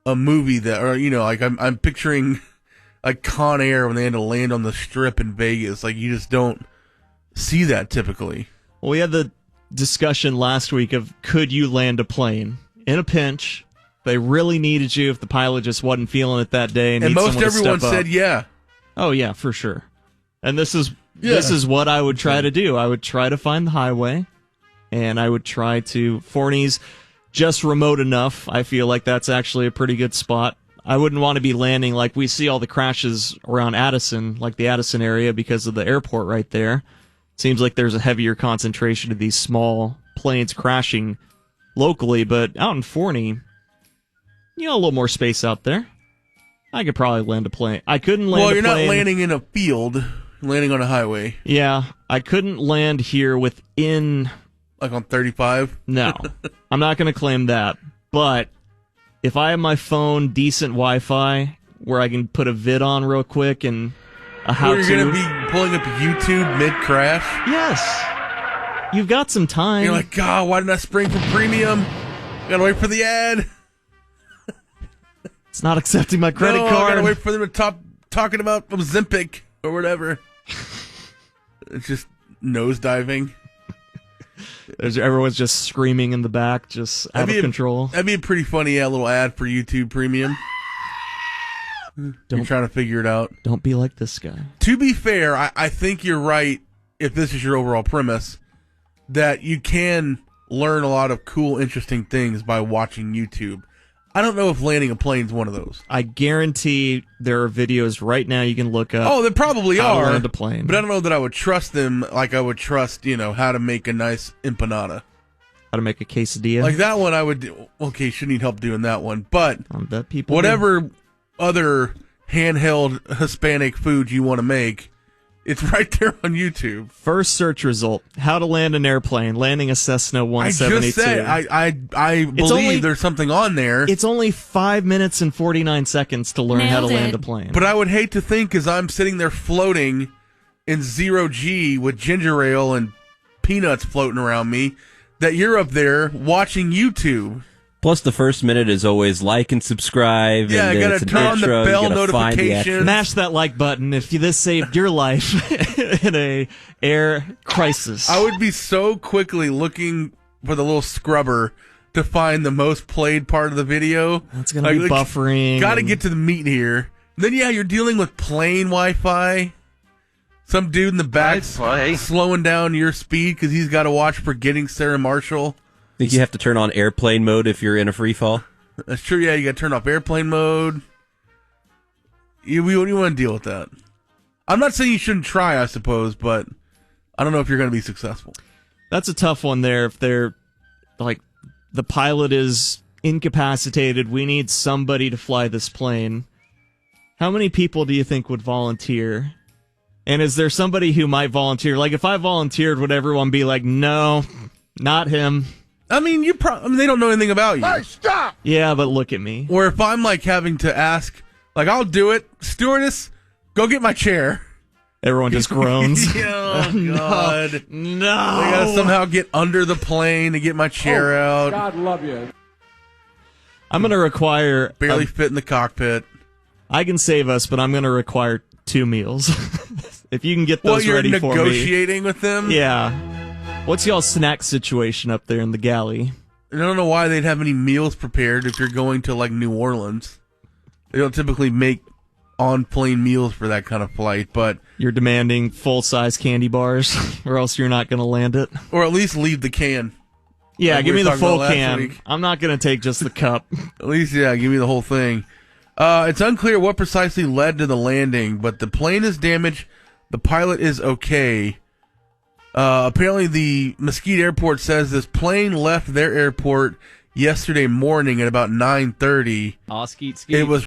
a movie that, or like I'm picturing like Con Air when they had to land on the Strip in Vegas. Like you just don't see that typically. Well, we had the discussion last week of could you land a plane in a pinch? They really needed you if the pilot just wasn't feeling it that day, and most everyone said yeah. Oh yeah, for sure. And this is what I would try to do. I would try to find the highway, and I would try to Forney's just remote enough. I feel like that's actually a pretty good spot. I wouldn't want to be landing like we see all the crashes around Addison, like the Addison area, because of the airport right there. Seems like there's a heavier concentration of these small planes crashing locally, but out in Forney, a little more space out there. I could probably land a plane. I couldn't land a plane. Well, you're not landing in a field, you're landing on a highway. Yeah, I couldn't land here within... Like on 35? No, I'm not going to claim that. But if I have my phone, decent Wi-Fi, where I can put a vid on real quick and a how-to... You're going to be pulling up YouTube mid-crash? Yes. You've got some time. You're like, God, why didn't I spring for premium? Gotta wait for the ad. It's not accepting my credit card. I gotta wait for them to talking about Ozempic or whatever. It's just nosediving. Everyone's just screaming in the back, just out of control. That'd be a pretty funny little ad for YouTube Premium. You're trying to figure it out. Don't be like this guy. To be fair, I think you're right, if this is your overall premise, that you can learn a lot of cool, interesting things by watching YouTube. I don't know if landing a plane is one of those. I guarantee there are videos right now you can look up. Oh, there probably how are. to land a plane. But I don't know that I would trust them like I would trust, how to make a nice empanada. How to make a quesadilla. Like that one I would do. Okay, should need help doing that one. But I bet people whatever other handheld Hispanic food you want to make, it's right there on YouTube. First search result: how to land an airplane, landing a Cessna 172. I just said I believe there's something on there. It's only 5 minutes and 49 seconds to learn how to land a plane. But I would hate to think, as I'm sitting there floating in 0G with ginger ale and peanuts floating around me, that you're up there watching YouTube. Plus, the first minute is always like and subscribe. Yeah, and I gotta turn on the bell notifications. Mash that like button if this saved your life in a air crisis. I would be so quickly looking for the little scrubber to find the most played part of the video. That's gonna be buffering. Got to get to the meat here. Then you're dealing with plain Wi-Fi. Some dude in the back slowing down your speed because he's got to watch Forgetting Sarah Marshall. Think you have to turn on airplane mode if you're in a free fall? That's true, yeah. You got to turn off airplane mode. You want to deal with that. I'm not saying you shouldn't try, I suppose, but I don't know if you're going to be successful. That's a tough one there. If they're, like, the pilot is incapacitated, we need somebody to fly this plane. How many people do you think would volunteer? And is there somebody who might volunteer? Like, if I volunteered, would everyone be like, no, not him? I mean, they don't know anything about you. Hey, stop! Yeah, but look at me. Or if I'm, like, having to ask, like, I'll do it. Stewardess, go get my chair. Everyone just groans. Oh, God. No. I got to somehow get under the plane to get my chair out. God love you. I'm going to require... Barely fit in the cockpit. I can save us, but I'm going to require 2 meals. If you can get those ready for me. You're negotiating with them? Yeah. What's y'all's snack situation up there in the galley? I don't know why they'd have any meals prepared if you're going to, like, New Orleans. They don't typically make on-plane meals for that kind of flight, but... You're demanding full-size candy bars, or else you're not going to land it? Or at least leave the can. Yeah, like give me the full can. Week. I'm not going to take just the cup. At least, yeah, give me the whole thing. It's unclear what precisely led to the landing, but the plane is damaged. The pilot is okay. Apparently, the Mesquite Airport says this plane left their airport yesterday morning at about 9:30. Skeet, skeet. It was